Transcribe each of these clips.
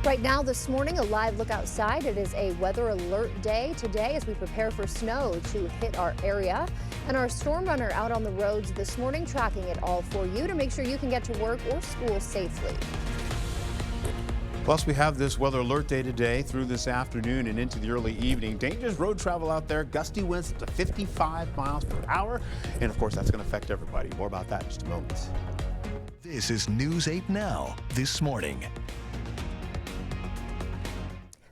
Right now this morning, a live look outside. It is a weather alert day today as we prepare for snow to hit our area. And our storm runner out on the roads this morning tracking it all for you to make sure you can get to work or school safely. Plus, we have this weather alert day today through this afternoon and into the early evening. Dangerous road travel out there, gusty winds up to 55 miles per hour. And of course, that's going to affect everybody. More about that in just a moment. This is News 8 Now this morning.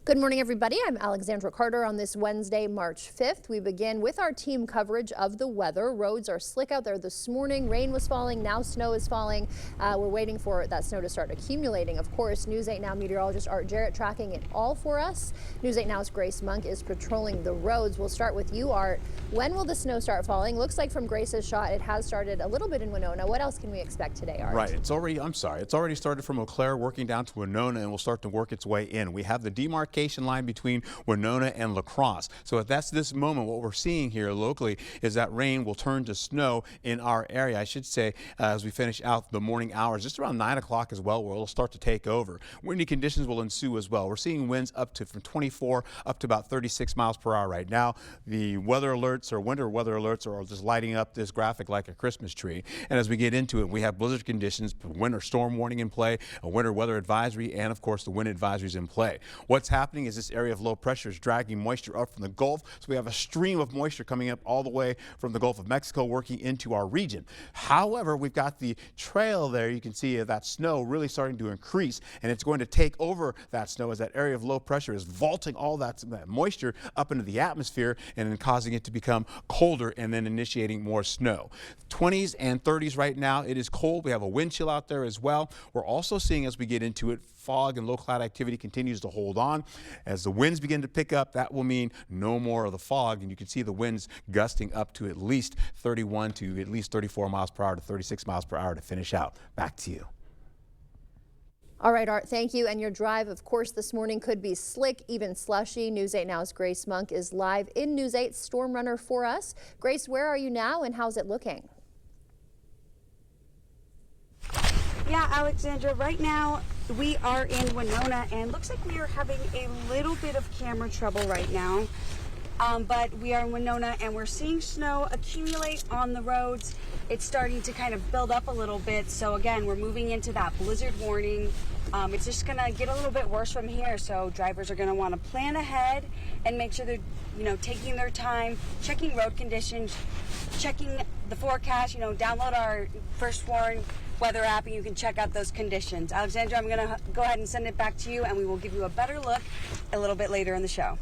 Good morning, everybody. I'm Alexandra Carter on this Wednesday, March 5th. We begin with our team coverage of the weather. Roads are slick out there this morning. Rain was falling. Now snow is falling. We're waiting for that snow to start accumulating. Of course, News 8 Now meteorologist Art Jarrett tracking it all for us. News 8 Now's Grace Monk is patrolling the roads. We'll start with you, Art. When will the snow start falling? Looks like from Grace's shot, it has started a little bit in Winona. What else can we expect today, Art? Right. It's already started from Eau Claire, working down to Winona, and will start to work its way in. We have the demarcation line between Winona and La Crosse. So if that's this moment, what we're seeing here locally is that rain will turn to snow in our area. I should say, as we finish out the morning hours, just around 9 o'clock as well, where it'll start to take over. Windy conditions will ensue as well. We're seeing winds up to from 24 up to about 36 miles per hour right now. The weather alerts or winter weather alerts are just lighting up this graphic like a Christmas tree. And as we get into it, we have blizzard conditions, winter storm warning in play, a winter weather advisory, and of course the wind advisories in play. What's happening is this area of low pressure is dragging moisture up from the Gulf. So we have a stream of moisture coming up all the way from the Gulf of Mexico working into our region. However, we've got the trail there. You can see that snow really starting to increase, and it's going to take over that snow as that area of low pressure is vaulting all that moisture up into the atmosphere and then causing it to become colder and then initiating more snow. 20s and 30s right now. It is cold. We have a wind chill out there as well. We're also seeing, as we get into it, fog and low cloud activity continues to hold on. As the winds begin to pick up, that will mean no more of the fog, and you can see the winds gusting up to at least 31 to at least 34 miles per hour to 36 miles per hour to finish out. Back to you. All right, Art, thank you. And your drive, of course, this morning could be slick, even slushy. News 8 Now's Grace Monk is live in News 8 Storm Runner for us. Grace, where are you now and how's it looking? Yeah, Alexandra, right now we are in Winona and looks like we are having a little bit of camera trouble right now. But we are in Winona and we're seeing snow accumulate on the roads. It's starting to kind of build up a little bit. So again, we're moving into that blizzard warning. It's just gonna get a little bit worse from here. So drivers are gonna wanna plan ahead and make sure they're, taking their time, checking road conditions, checking the forecast, download our First Warn weather app and you can check out those conditions. Alexandra, I'm gonna go ahead and send it back to you and we will give you a better look a little bit later in the show.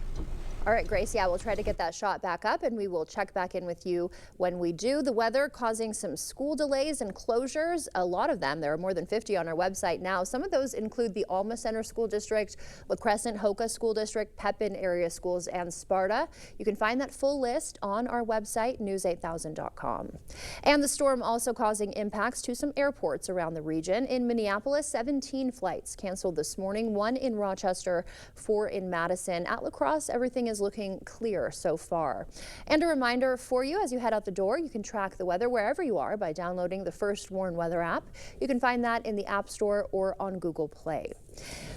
All right, Grace, yeah, we'll try to get that shot back up and we will check back in with you when we do. The weather causing some school delays and closures, a lot of them. There are more than 50 on our website now. Some of those include the Alma Center School District, La Crescent Hoka School District, Pepin area schools, and Sparta. You can find that full list on our website, news8000.com. And the storm also causing impacts to some airports around the region. In Minneapolis, 17 flights canceled this morning, 1 in Rochester, 4 in Madison. At La Crosse, everything is looking clear so far. And a reminder for you as you head out the door, you can track the weather wherever you are by downloading the First Warn weather app. You can find that in the App Store or on Google Play.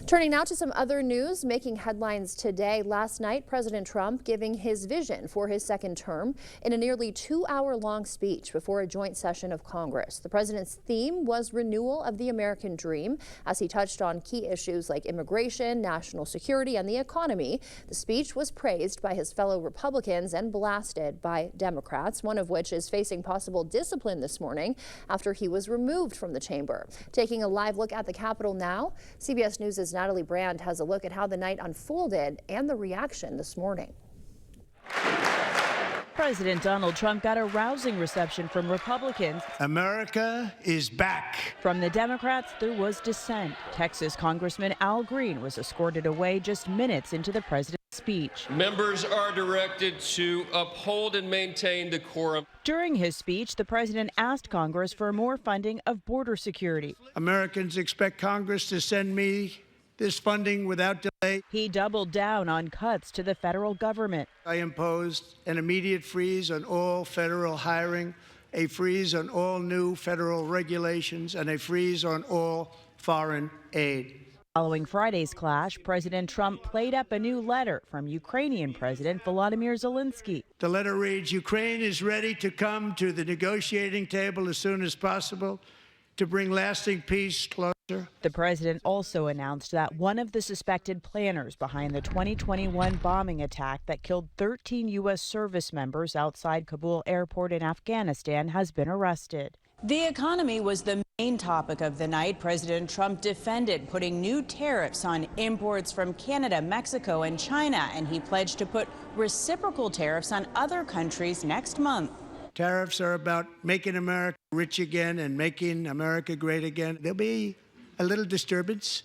Turning now to some other news making headlines today. Last night, President Trump giving his vision for his second term in a nearly 2-hour-long speech before a joint session of Congress. The president's theme was renewal of the American dream as he touched on key issues like immigration, national security, and the economy. The speech was praised by his fellow Republicans and blasted by Democrats, one of which is facing possible discipline this morning after he was removed from the chamber. Taking a live look at the Capitol now, CBS News' Natalie Brand has a look at how the night unfolded and the reaction this morning. President Donald Trump got a rousing reception from Republicans. America is back. From the Democrats, there was dissent. Texas Congressman Al Green was escorted away just minutes into the president's speech. Members are directed to uphold and maintain decorum. During his speech, the president asked Congress for more funding of border security. Americans expect Congress to send me this funding without delay. He doubled down on cuts to the federal government. I imposed an immediate freeze on all federal hiring, a freeze on all new federal regulations, and a freeze on all foreign aid. Following Friday's clash, President Trump played up a new letter from Ukrainian President Volodymyr Zelensky. The letter reads, Ukraine is ready to come to the negotiating table as soon as possible to bring lasting peace closer. The president also announced that one of the suspected planners behind the 2021 bombing attack that killed 13 U.S. service members outside Kabul airport in Afghanistan has been arrested. The economy was the main topic of the night. President Trump defended putting new tariffs on imports from Canada, Mexico, and China, and he pledged to put reciprocal tariffs on other countries next month. Tariffs are about making America rich again and making America great again. There'll be a little disturbance,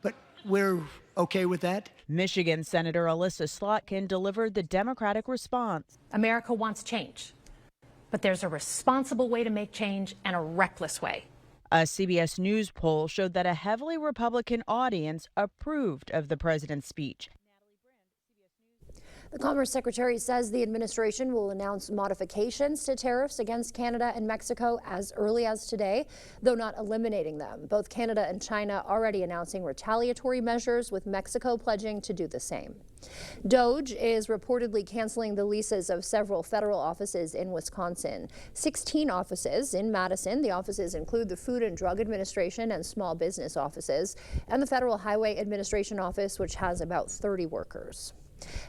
but we're okay with that. Michigan Senator Alyssa Slotkin delivered the Democratic response. America wants change, but there's a responsible way to make change and a reckless way. A CBS News poll showed that a heavily Republican audience approved of the president's speech. The Commerce Secretary says the administration will announce modifications to tariffs against Canada and Mexico as early as today, though not eliminating them. Both Canada and China already announcing retaliatory measures, with Mexico pledging to do the same. DOGE is reportedly canceling the leases of several federal offices in Wisconsin. 16 offices in Madison. The offices include the Food and Drug Administration and small business offices, and the Federal Highway Administration office, which has about 30 workers.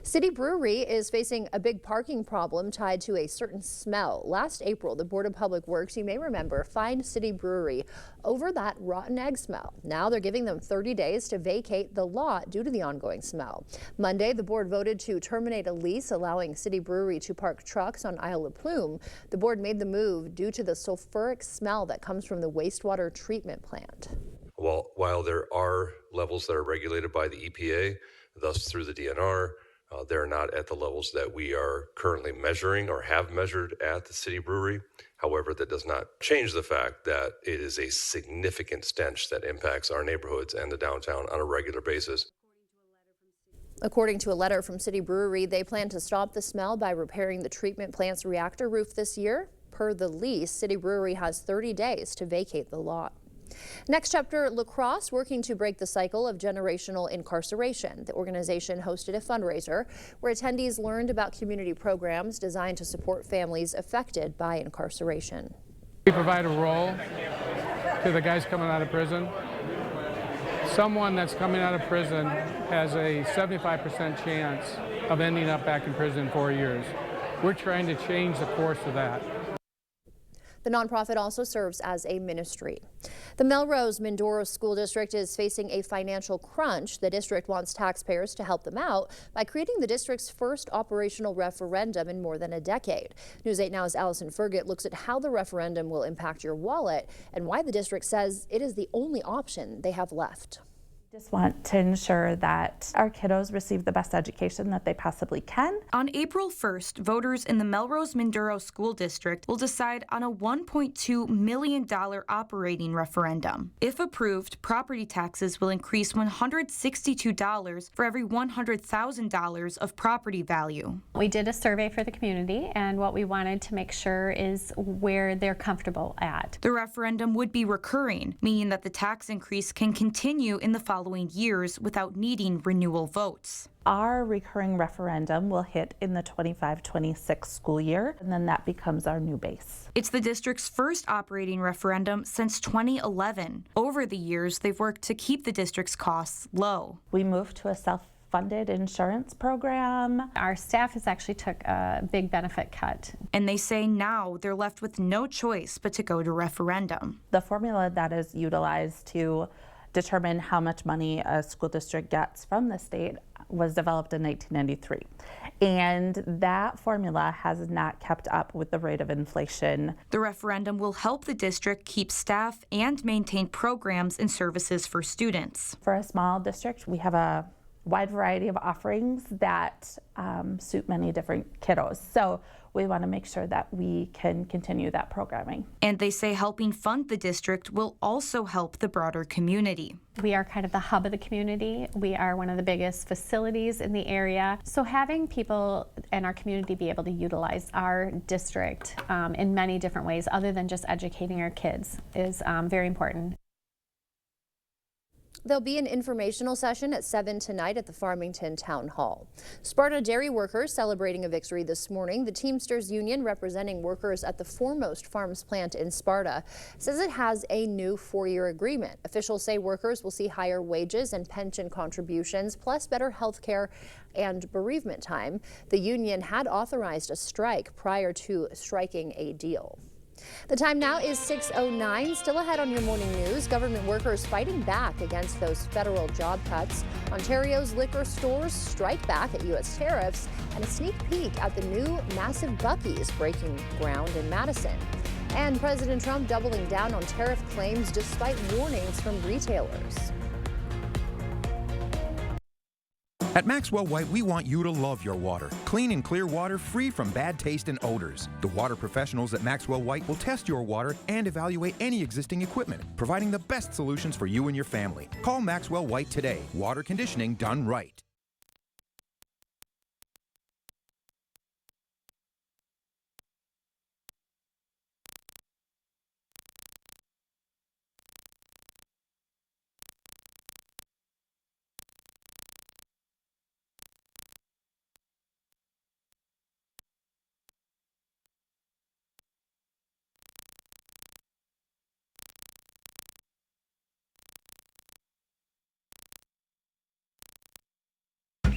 City Brewery is facing a big parking problem tied to a certain smell. Last April, the Board of Public Works, you may remember, fined City Brewery over that rotten egg smell. Now they're giving them 30 days to vacate the lot due to the ongoing smell. Monday, the board voted to terminate a lease allowing City Brewery to park trucks on Isle of Plume. The board made the move due to the sulfuric smell that comes from the wastewater treatment plant. Well, while there are levels that are regulated by the EPA, thus through the DNR, they're not at the levels that we are currently measuring or have measured at the City Brewery. However, that does not change the fact that it is a significant stench that impacts our neighborhoods and the downtown on a regular basis. According to a letter from City Brewery, they plan to stop the smell by repairing the treatment plant's reactor roof this year. Per the lease, City Brewery has 30 days to vacate the lot. Next chapter, La Crosse working to break the cycle of generational incarceration. The organization hosted a fundraiser where attendees learned about community programs designed to support families affected by incarceration. We provide a role to the guys coming out of prison. Someone that's coming out of prison has a 75% chance of ending up back in prison in 4 years. We're trying to change the course of that. The nonprofit also serves as a ministry. The Melrose Mindoro School District is facing a financial crunch. The district wants taxpayers to help them out by creating the district's first operational referendum in more than a decade. News 8 Now's Allison Fergit looks at how the referendum will impact your wallet and why the district says it is the only option they have left. Just want to ensure that our kiddos receive the best education that they possibly can. On April 1st, voters in the Melrose Mindoro School District will decide on a $1.2 million operating referendum. If approved, property taxes will increase $162 for every $100,000 of property value. We did a survey for the community, and what we wanted to make sure is where they're comfortable at. The referendum would be recurring, meaning that the tax increase can continue in the following years without needing renewal votes. Our recurring referendum will hit in the 25-26 school year, and then that becomes our new base. It's the district's first operating referendum since 2011. Over the years, they've worked to keep the district's costs low. We moved to a self-funded insurance program. Our staff has actually took a big benefit cut. And they say now they're left with no choice but to go to referendum. The formula that is utilized to determine how much money a school district gets from the state was developed in 1993. And that formula has not kept up with the rate of inflation. The referendum will help the district keep staff and maintain programs and services for students. For a small district, we have a wide variety of offerings that suit many different kiddos. So we want to make sure that we can continue that programming. And they say helping fund the district will also help the broader community. We are kind of the hub of the community. We are one of the biggest facilities in the area. So having people in our community be able to utilize our district in many different ways other than just educating our kids is very important. There'll be an informational session at 7 tonight at the Farmington Town Hall. Sparta dairy workers celebrating a victory this morning. The Teamsters Union, representing workers at the Foremost Farms plant in Sparta, says it has a new 4-year agreement. Officials say workers will see higher wages and pension contributions, plus better health care and bereavement time. The union had authorized a strike prior to striking a deal. The time now is 6:09. Still ahead on your morning news, government workers fighting back against those federal job cuts. Ontario's liquor stores strike back at U.S. tariffs, and a sneak peek at the new massive Buc-ee's breaking ground in Madison. And President Trump doubling down on tariff claims despite warnings from retailers. At Maxwell White, we want you to love your water. Clean and clear water free from bad taste and odors. The water professionals at Maxwell White will test your water and evaluate any existing equipment, providing the best solutions for you and your family. Call Maxwell White today. Water conditioning done right.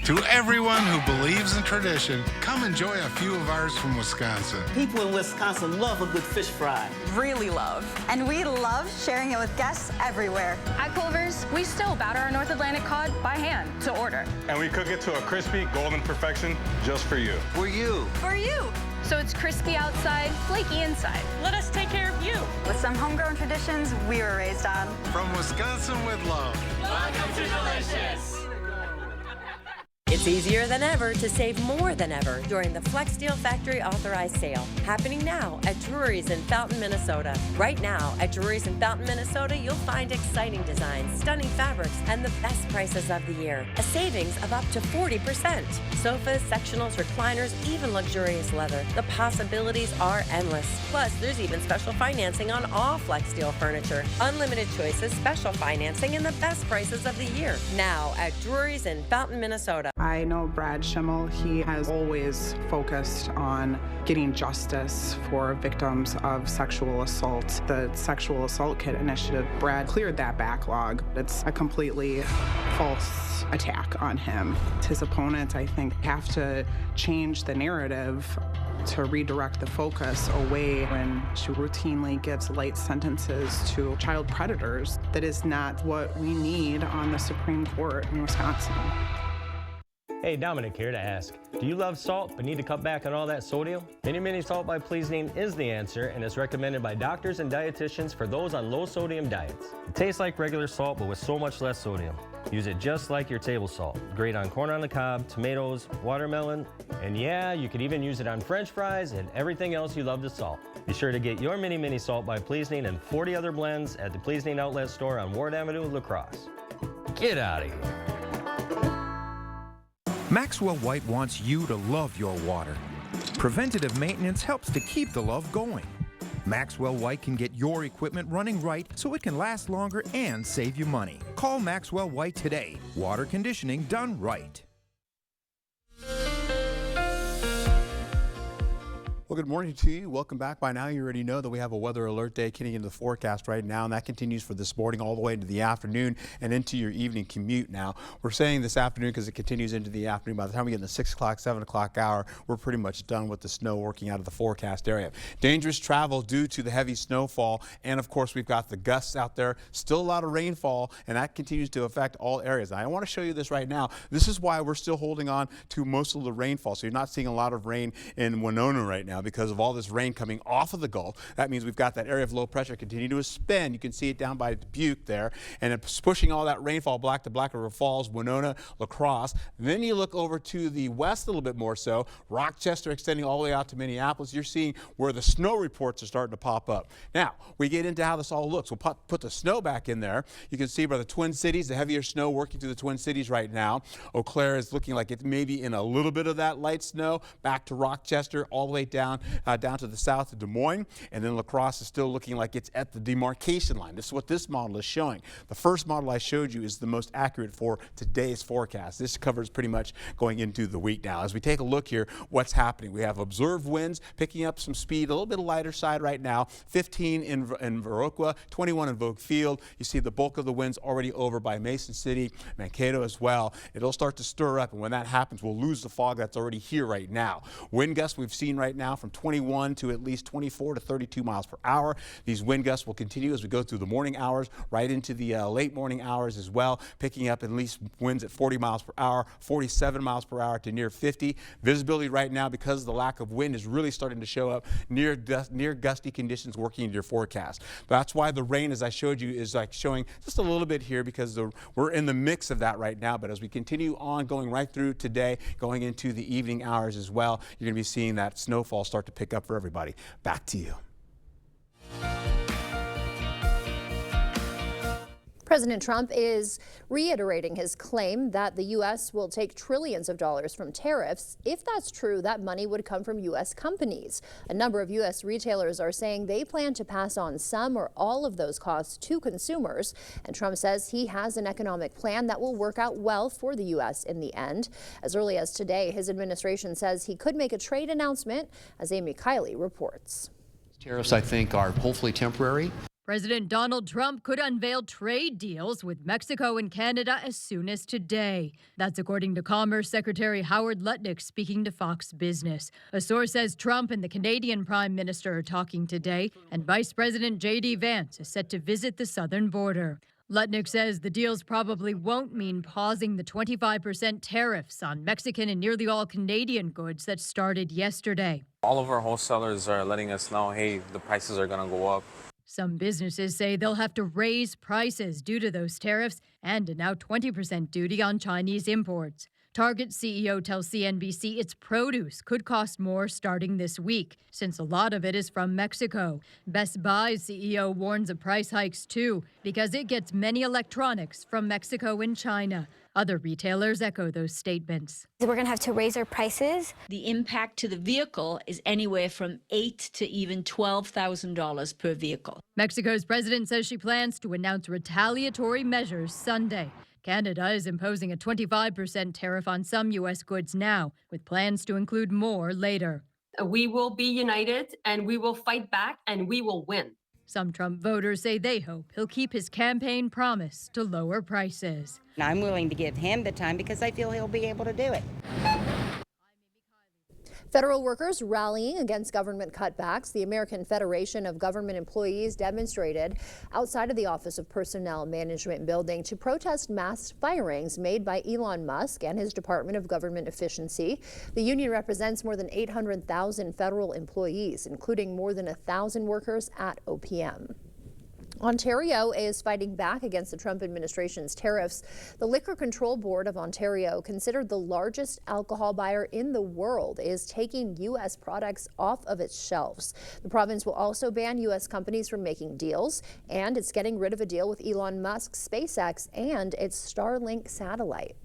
To everyone who believes in tradition, come enjoy a few of ours from Wisconsin. People in Wisconsin love a good fish fry. Really love. And we love sharing it with guests everywhere. At Culver's, we still batter our North Atlantic cod by hand to order. And we cook it to a crispy, golden perfection just for you. For you. For you. So it's crispy outside, flaky inside. Let us take care of you. With some homegrown traditions we were raised on. From Wisconsin with love. Welcome to Delicious. It's easier than ever to save more than ever during the Flex Steel Factory Authorized Sale, happening now at Drury's in Fountain, Minnesota. Right now at Drury's in Fountain, Minnesota, you'll find exciting designs, stunning fabrics, and the best prices of the year. A savings of up to 40%. Sofas, sectionals, recliners, even luxurious leather. The possibilities are endless. Plus, there's even special financing on all Flex Steel furniture. Unlimited choices, special financing, and the best prices of the year. Now at Drury's in Fountain, Minnesota. I know Brad Schimmel. He has always focused on getting justice for victims of sexual assault. The Sexual Assault Kit Initiative, Brad cleared that backlog. It's a completely false attack on him. His opponents, I think, have to change the narrative to redirect the focus away when she routinely gives light sentences to child predators. That is not what we need on the Supreme Court in Wisconsin. Hey, Dominic here to ask, do you love salt but need to cut back on all that sodium? Mini Mini Salt by Pleasing is the answer, and is recommended by doctors and dietitians for those on low sodium diets. It tastes like regular salt but with so much less sodium. Use it just like your table salt. Great on corn on the cob, tomatoes, watermelon, and yeah, you could even use it on French fries and everything else you love to salt. Be sure to get your Mini Mini Salt by Pleasing and 40 other blends at the Pleasing Outlet Store on Ward Avenue, La Crosse. Get out of here. Maxwell White wants you to love your water. Preventative maintenance helps to keep the love going. Maxwell White can get your equipment running right so it can last longer and save you money. Call Maxwell White today. Water conditioning done right. Well, good morning to you. Welcome back. By now, you already know that we have a weather alert day getting into the forecast right now, and that continues for this morning all the way into the afternoon and into your evening commute now. We're saying this afternoon because it continues into the afternoon. By the time we get in the 6 o'clock, 7 o'clock hour, we're pretty much done with the snow working out of the forecast area. Dangerous travel due to the heavy snowfall, and of course, we've got the gusts out there. Still a lot of rainfall, and that continues to affect all areas. Now, I want to show you this right now. This is why we're still holding on to most of the rainfall. So you're not seeing a lot of rain in Winona right now because of all this rain coming off of the Gulf. That means we've got that area of low pressure continuing to spin. You can see it down by Dubuque there, and it's pushing all that rainfall back to Black River Falls, Winona, La Crosse. Then you look over to the west a little bit more so, Rochester extending all the way out to Minneapolis. You're seeing where the snow reports are starting to pop up. Now, we get into how this all looks. We'll put the snow back in there. You can see by the Twin Cities, the heavier snow working through the Twin Cities right now. Eau Claire is looking like it may be in a little bit of that light snow, back to Rochester, all the way down down to the south of Des Moines, and then La Crosse is still looking like it's at the demarcation line. This is what this model is showing. The first model I showed you is the most accurate for today's forecast. This covers pretty much going into the week now. As we take a look here, what's happening? We have observed winds picking up some speed, a little bit lighter side right now, 15 in Viroqua, 21 in Vogue Field. You see the bulk of the winds already over by Mason City, Mankato as well. It'll start to stir up, and when that happens, we'll lose the fog that's already here right now. Wind gusts we've seen right now from 21 to at least 24 to 32 miles per hour. These wind gusts will continue as we go through the morning hours, right into the late morning hours as well, picking up at least winds at 40 miles per hour, 47 miles per hour to near 50. Visibility right now, because of the lack of wind, is really starting to show up near gusty conditions working into your forecast. That's why the rain, as I showed you, is like showing just a little bit here because we're in the mix of that right now. But as we continue on going right through today, going into the evening hours as well, you're going to be seeing that snowfall start to pick up for everybody. Back to you. President Trump is reiterating his claim that the U.S. will take trillions of dollars from tariffs. If that's true, that money would come from U.S. companies. A number of U.S. retailers are saying they plan to pass on some or all of those costs to consumers. And Trump says he has an economic plan that will work out well for the U.S. in the end. As early as today, his administration says he could make a trade announcement, as Amy Kiley reports. Tariffs, I think, are hopefully temporary. President Donald Trump could unveil trade deals with Mexico and Canada as soon as today. That's according to Commerce Secretary Howard Lutnick speaking to Fox Business. A source says Trump and the Canadian Prime Minister are talking today, and Vice President J.D. Vance is set to visit the southern border. Lutnick says the deals probably won't mean pausing the 25% tariffs on Mexican and nearly all Canadian goods that started yesterday. All of our wholesalers are letting us know, hey, the prices are going to go up. Some businesses say they'll have to raise prices due to those tariffs and a now 20% duty on Chinese imports. Target CEO tells CNBC its produce could cost more starting this week, since a lot of it is from Mexico. Best Buy's CEO warns of price hikes too, because it gets many electronics from Mexico and China. Other retailers echo those statements. We're going to have to raise our prices. The impact to the vehicle is anywhere from $8,000 to even $12,000 per vehicle. Mexico's president says she plans to announce retaliatory measures Sunday. Canada is imposing a 25% tariff on some U.S. goods now, with plans to include more later. We will be united, and we will fight back, and we will win. Some Trump voters say they hope he'll keep his campaign promise to lower prices. I'm willing to give him the time because I feel he'll be able to do it. Federal workers rallying against government cutbacks. The American Federation of Government Employees demonstrated outside of the Office of Personnel Management building to protest mass firings made by Elon Musk and his Department of Government Efficiency. The union represents more than 800,000 federal employees, including more than 1,000 workers at OPM. Ontario is fighting back against the Trump administration's tariffs. The Liquor Control Board of Ontario, considered the largest alcohol buyer in the world, is taking U.S. products off of its shelves. The province will also ban U.S. companies from making deals, and it's getting rid of a deal with Elon Musk's SpaceX and its Starlink satellite.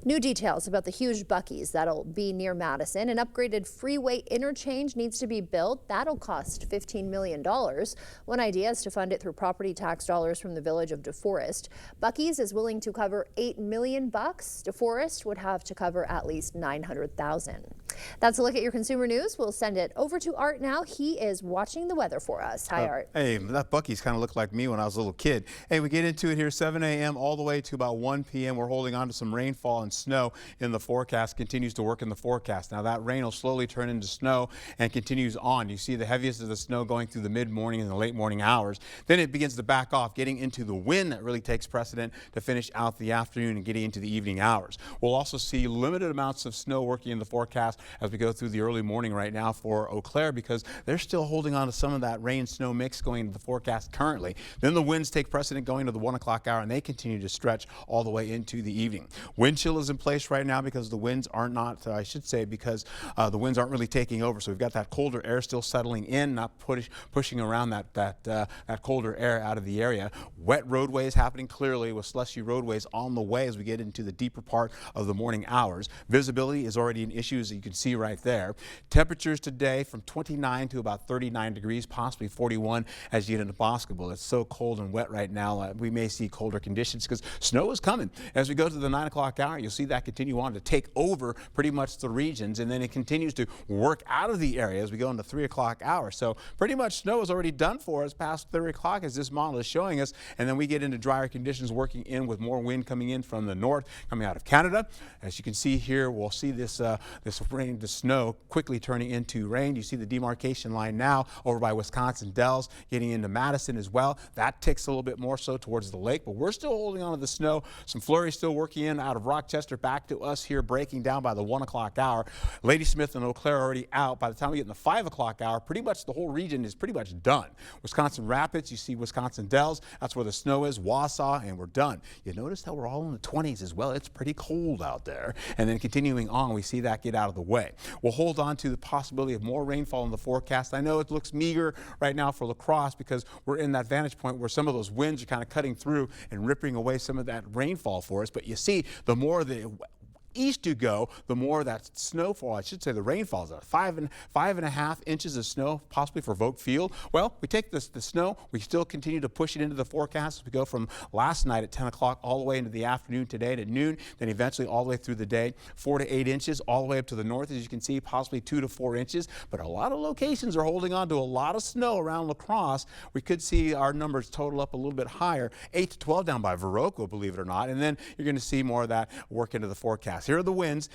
New details about the huge Buc-ee's that'll be near Madison. An upgraded freeway interchange needs to be built. That'll cost $15 million. One idea is to fund it through property tax dollars from the village of DeForest. Buc-ee's is willing to cover $8 million. DeForest would have to cover at least $900,000. That's a look at your consumer news. We'll send it over to Art now. He is watching the weather for us. Hi, Art. Hey, that Buc-ee's kind of looked like me when I was a little kid. Hey, we get into it here 7 a.m. all the way to about 1 p.m. We're holding on to some rainfall and snow in the forecast, continues to work in the forecast. Now that rain will slowly turn into snow and continues on. You see the heaviest of the snow going through the mid-morning and the late morning hours. Then it begins to back off, getting into the wind that really takes precedent to finish out the afternoon and getting into the evening hours. We'll also see limited amounts of snow working in the forecast as we go through the early morning right now for Eau Claire, because they're still holding on to some of that rain-snow mix going into the forecast currently. Then the winds take precedent going to the 1 o'clock hour, and they continue to stretch all the way into the evening. Wind chill is in place right now because the winds are not, because the winds aren't really taking over. So we've got that colder air still settling in, not pushing around that colder air out of the area. Wet roadways happening clearly with slushy roadways on the way as we get into the deeper part of the morning hours. Visibility is already an issue, as you can see right there. Temperatures today from 29 to about 39 degrees, possibly 41 as you get into Boscobel. It's so cold and wet right now. We may see colder conditions because snow is coming. As we go to the 9 o'clock hour, you'll see that continue on to take over pretty much the regions, and then it continues to work out of the area as we go into 3 o'clock hour. So pretty much snow is already done for us past 3 o'clock as this model is showing us, and then we get into drier conditions working in with more wind coming in from the north, coming out of Canada. As you can see here, we'll see this rain, the snow quickly turning into rain. You see the demarcation line now over by Wisconsin Dells, getting into Madison as well. That ticks a little bit more so towards the lake, but we're still holding on to the snow. Some flurries still working in out of Rochester back to us here, breaking down by the 1 o'clock hour. Ladysmith and Eau Claire are already out. By the time we get in the 5 o'clock hour, pretty much the whole region is pretty much done. Wisconsin Rapids, you see Wisconsin Dells, that's where the snow is, Wausau, and we're done. You notice how we're all in the 20s as well. It's pretty cold out there. And then continuing on, we see that get out of the way. We'll hold on to the possibility of more rainfall in the forecast. I know it looks meager right now for La Crosse because we're in that vantage point where some of those winds are kind of cutting through and ripping away some of that rainfall for us. But you see, the more the east you go, the more that snowfall, I should say the rainfall is 5.5 inches of snow, possibly for Vogt Field. Well, we take the snow, we still continue to push it into the forecast as we go from last night at 10 o'clock all the way into the afternoon today to noon, then eventually all the way through the day, 4 to 8 inches all the way up to the north, as you can see, possibly 2 to 4 inches. But a lot of locations are holding on to a lot of snow around La Crosse. We could see our numbers total up a little bit higher, 8 to 12 down by Viroqua, believe it or not, and then you're going to see more of that work into the forecast. Here are the winds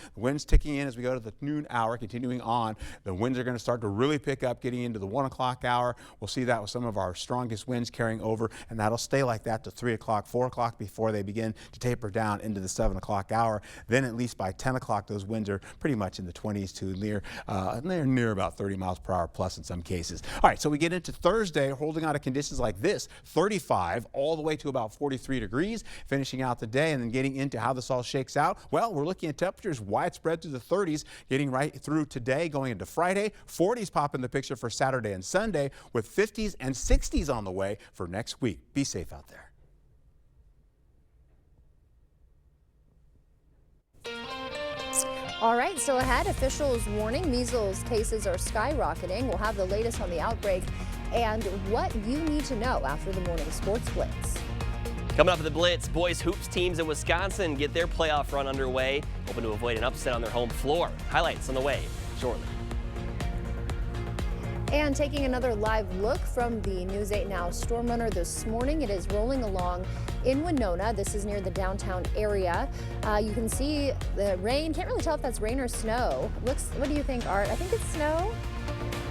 ticking in as we go to the noon hour, continuing on. The winds are going to start to really pick up, getting into the 1 o'clock hour. We'll see that with some of our strongest winds carrying over, and that'll stay like that to 3 o'clock, 4 o'clock before they begin to taper down into the 7 o'clock hour. Then at least by 10 o'clock, those winds are pretty much in the 20s to near about 30 miles per hour plus in some cases. All right, so we get into Thursday, holding out of conditions like this, 35 all the way to about 43 degrees, finishing out the day, and then getting into how this all shakes out. Well, we're looking at temperatures widespread through the 30s, getting right through today, going into Friday. 40s pop in the picture for Saturday and Sunday, with 50s and 60s on the way for next week. Be safe out there. All right, still ahead, officials warning measles cases are skyrocketing. We'll have the latest on the outbreak and what you need to know after the morning sports blitz. Coming up at the Blitz, boys hoops teams in Wisconsin get their playoff run underway, hoping to avoid an upset on their home floor. Highlights on the way shortly. And taking another live look from the News 8 Now Storm Runner this morning, it is rolling along in Winona. This is near the downtown area. You can see the rain. Can't really tell if that's rain or snow. What do you think, Art? I think it's snow.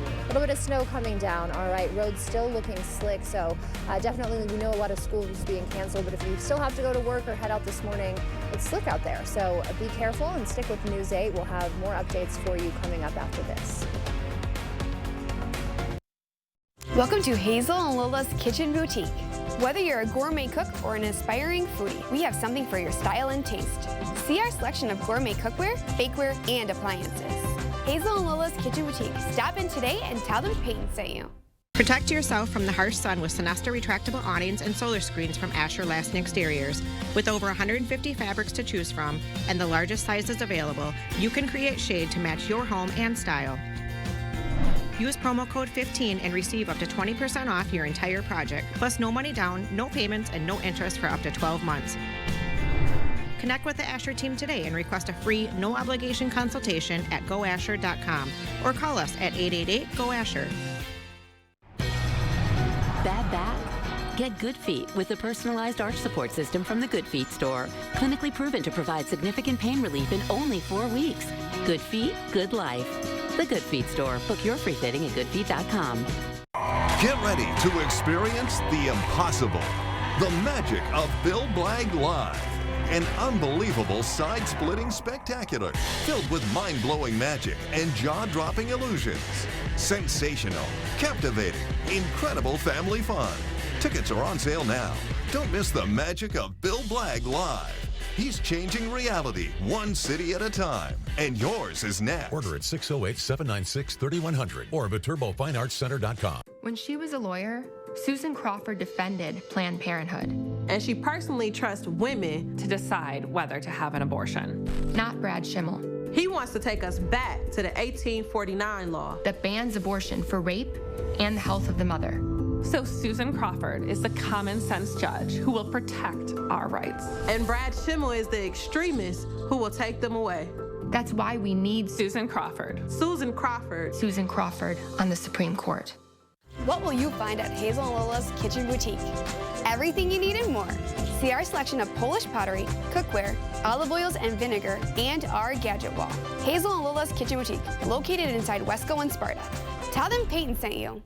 A little bit of snow coming down. All right, roads still looking slick, so definitely we know a lot of schools being canceled, but if you still have to go to work or head out this morning, it's slick out there. So be careful and stick with News 8. We'll have more updates for you coming up after this. Welcome to Hazel and Lola's Kitchen Boutique. Whether you're a gourmet cook or an aspiring foodie, we have something for your style and taste. See our selection of gourmet cookware, bakeware, and appliances. Hazel and Lola's Kitchen Boutique. Stop in today and tell them Peyton sent you. Protect yourself from the harsh sun with Sonesta retractable awnings and solar screens from Asher Lasting Exteriors. With over 150 fabrics to choose from and the largest sizes available, you can create shade to match your home and style. Use promo code 15 and receive up to 20% off your entire project, plus no money down, no payments, and no interest for up to 12 months. Connect with the Asher team today and request a free, no-obligation consultation at goasher.com or call us at 888-GO-ASHER. Bad back? Get Good Feet with the personalized arch support system from the Good Feet store. Clinically proven to provide significant pain relief in only 4 weeks. Good Feet, good life. The Good Feet store. Book your free fitting at goodfeet.com. Get ready to experience the impossible. The magic of Bill Blagg Live. An unbelievable side-splitting spectacular filled with mind-blowing magic and jaw-dropping illusions. Sensational, captivating, incredible family fun. Tickets are on sale now. Don't miss the magic of Bill Blagg Live. He's changing reality one city at a time. And yours is next. Order at 608-796-3100 or ViturboFineArtsCenter.com. When she was a lawyer, Susan Crawford defended Planned Parenthood. And she personally trusts women to decide whether to have an abortion. Not Brad Schimmel. He wants to take us back to the 1849 law that bans abortion for rape and the health of the mother. So Susan Crawford is the common sense judge who will protect our rights. And Brad Schimmel is the extremist who will take them away. That's why we need Susan Crawford. Susan Crawford. Susan Crawford on the Supreme Court. What will you find at Hazel and Lola's Kitchen Boutique? Everything you need and more. See our selection of Polish pottery, cookware, olive oils and vinegar, and our gadget wall. Hazel and Lola's Kitchen Boutique, located inside Wesco and Sparta. Tell them Peyton sent you.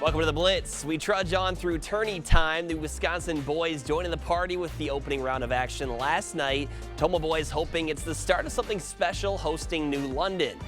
Welcome to the Blitz. We trudge on through tourney time. The Wisconsin boys joining the party with the opening round of action last night. Tomah boys hoping it's the start of something special, hosting New London.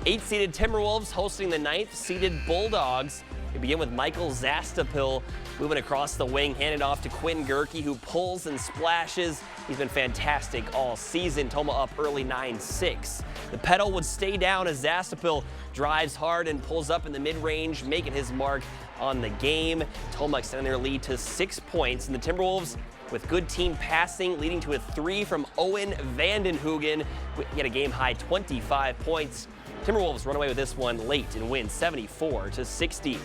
8th-seeded Timberwolves hosting the 9th-seeded Bulldogs. We begin with Michael Zastapil moving across the wing, handed off to Quinn Gerke, who pulls and splashes. He's been fantastic all season. Tomah up early 9-6. The pedal would stay down as Zastapil drives hard and pulls up in the mid-range, making his mark on the game. Tomah extending their lead to 6 points, and the Timberwolves with good team passing, leading to a 3 from Owen Vandenhoogen. He had a game-high 25 points. Timberwolves run away with this one late and win 74-60.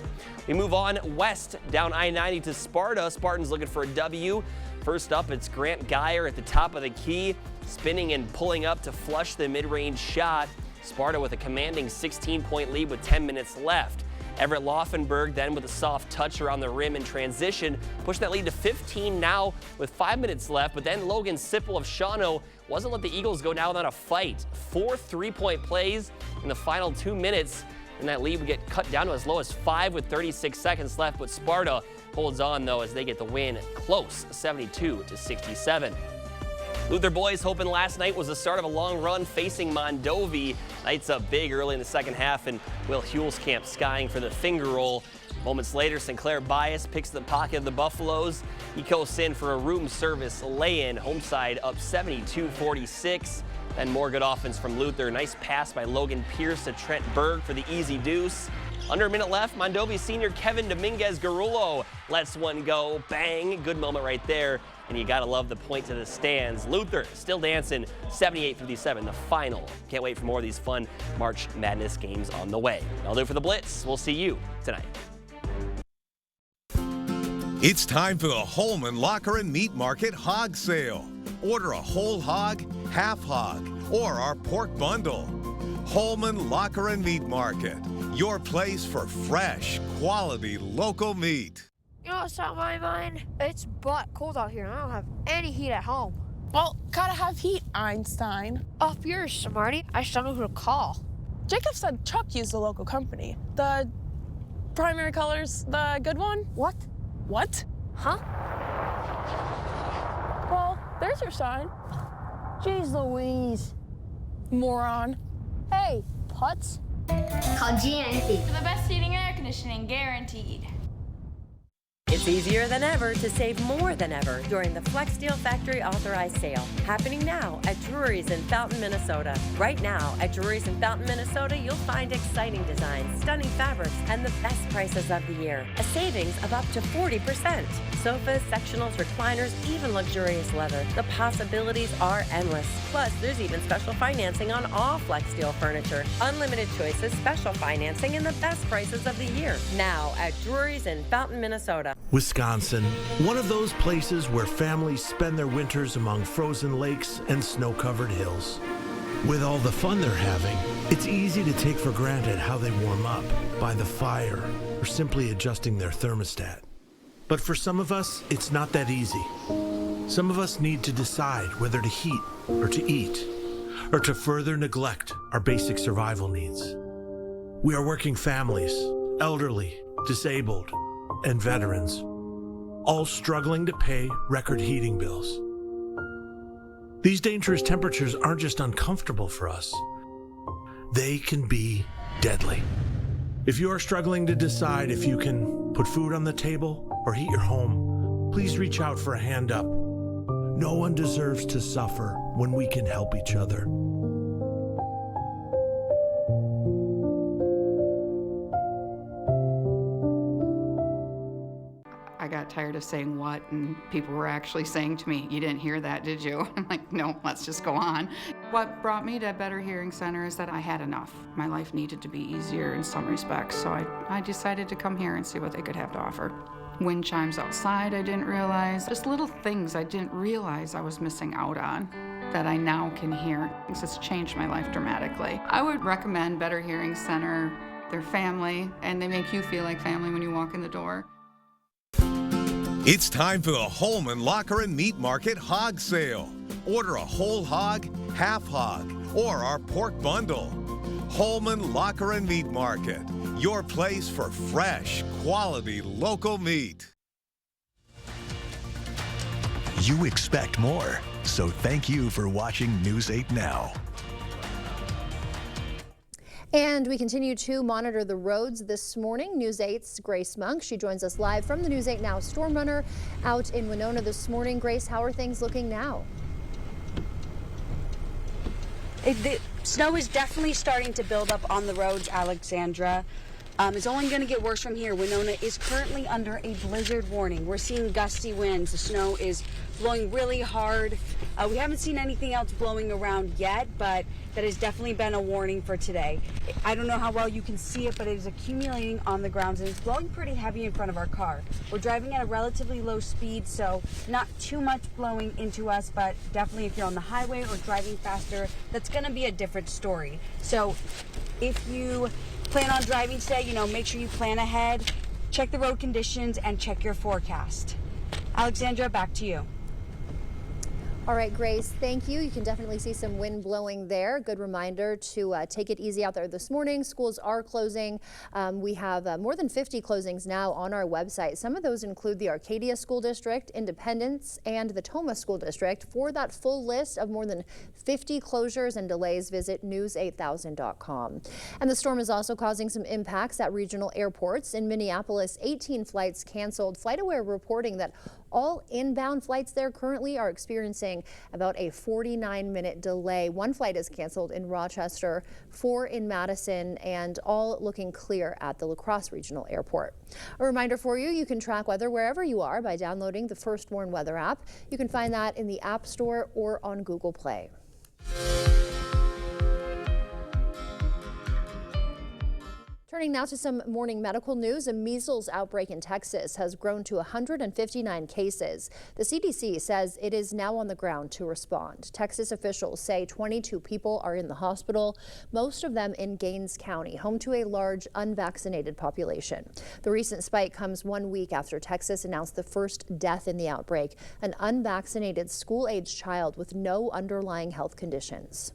We move on west down I-90 to Sparta. Spartans looking for a W. First up, it's Grant Geyer at the top of the key, spinning and pulling up to flush the mid-range shot. Sparta with a commanding 16-point lead with 10 minutes left. Everett Laufenberg then with a soft touch around the rim in transition, pushed that lead to 15 now with 5 minutes left, but then Logan Sipple of Shawano wasn't let the Eagles go down without a fight. 4 3-point plays in the final 2 minutes, and that lead would get cut down to as low as 5 with 36 seconds left, but Sparta holds on though as they get the win close, 72-67. Luther boys hoping last night was the start of a long run facing Mondovi. Knights up big early in the second half, and Will Hulskamp skying for the finger roll. Moments later, Sinclair Bias picks the pocket of the Buffaloes. He coasts in for a room service lay-in. Homeside up 72-46. Then more good offense from Luther. Nice pass by Logan Pierce to Trent Berg for the easy deuce. Under a minute left, Mondovi senior Kevin Dominguez Garullo lets one go. Bang, good moment right there. And you gotta love the point to the stands. Luther still dancing, 78-57, the final. Can't wait for more of these fun March Madness games on the way. That'll do it for the Blitz. We'll see you tonight. It's time for the Holman Locker and Meat Market Hog Sale. Order a whole hog, half hog, or our pork bundle. Holman Locker and Meat Market, your place for fresh, quality, local meat. You know what's on my mind? It's butt cold out here and I don't have any heat at home. Well, gotta have heat, Einstein. Up yours, smarty. I just don't know who to call. Jacob said Chuck used the local company. The primary colors, the good one? What? What? Huh? Well, there's your sign. Jeez Louise. Moron. Hey, putz. Call GNC. For the best heating and air conditioning, guaranteed. It's easier than ever to save more than ever during the Flex Steel Factory Authorized Sale, happening now at Drury's in Fountain, Minnesota. Right now at Drury's in Fountain, Minnesota, you'll find exciting designs, stunning fabrics, and the best prices of the year. A savings of up to 40%. Sofas, sectionals, recliners, even luxurious leather. The possibilities are endless. Plus, there's even special financing on all Flex Steel furniture. Unlimited choices, special financing, and the best prices of the year. Now at Drury's in Fountain, Minnesota. Wisconsin, one of those places where families spend their winters among frozen lakes and snow-covered hills. With all the fun they're having, it's easy to take for granted how they warm up, by the fire, or simply adjusting their thermostat. But for some of us, it's not that easy. Some of us need to decide whether to heat or to eat, or to further neglect our basic survival needs. We are working families, elderly, disabled, and veterans, all struggling to pay record heating bills. These dangerous temperatures aren't just uncomfortable for us, they can be deadly. If you are struggling to decide if you can put food on the table or heat your home, please reach out for a hand up. No one deserves to suffer when we can help each other. I got tired of saying what, and people were actually saying to me, "You didn't hear that, did you?" I'm like, "No, let's just go on." What brought me to Better Hearing Center is that I had enough. My life needed to be easier in some respects, so I decided to come here and see what they could have to offer. Wind chimes outside I didn't realize, just little things I didn't realize I was missing out on that I now can hear. It's just changed my life dramatically. I would recommend Better Hearing Center. They're family, and they make you feel like family when you walk in the door. It's time for the Holman Locker and Meat Market Hog Sale. Order a whole hog, half hog, or our pork bundle. Holman Locker and Meat Market, your place for fresh, quality local meat. You expect more, so thank you for watching News 8 Now. And we continue to monitor the roads this morning. News 8's Grace Monk. She joins us live from the News 8 Now Storm Runner out in Winona this morning. Grace, how are things looking now? The snow is definitely starting to build up on the roads, Alexandra. It's only going to get worse from here. Winona is currently under a blizzard warning. We're seeing gusty winds. The snow is blowing really hard. We haven't seen anything else blowing around yet, but that has definitely been a warning for today. I don't know how well you can see it, but it is accumulating on the ground, and it's blowing pretty heavy in front of our car. We're driving at a relatively low speed, so not too much blowing into us, but definitely if you're on the highway or driving faster, that's going to be a different story. So if you plan on driving today, make sure you plan ahead, check the road conditions, and check your forecast. Alexandra, back to you. All right, Grace, thank you. You can definitely see some wind blowing there. Good reminder to take it easy out there this morning. Schools are closing. We have more than 50 closings now on our website. Some of those include the Arcadia School District, Independence, and the Tomah School District. For that full list of more than 50 closures and delays, visit news8000.com. And the storm is also causing some impacts at regional airports. In Minneapolis, 18 flights canceled. FlightAware reporting that all inbound flights there currently are experiencing about a 49-minute delay. One flight is canceled in Rochester, 4 in Madison, and all looking clear at the La Crosse Regional Airport. A reminder for you, you can track weather wherever you are by downloading the First Warn Weather app. You can find that in the App Store or on Google Play. Turning now to some morning medical news, a measles outbreak in Texas has grown to 159 cases. The CDC says it is now on the ground to respond. Texas officials say 22 people are in the hospital, most of them in Gaines County, home to a large unvaccinated population. The recent spike comes 1 week after Texas announced the first death in the outbreak, an unvaccinated school-aged child with no underlying health conditions.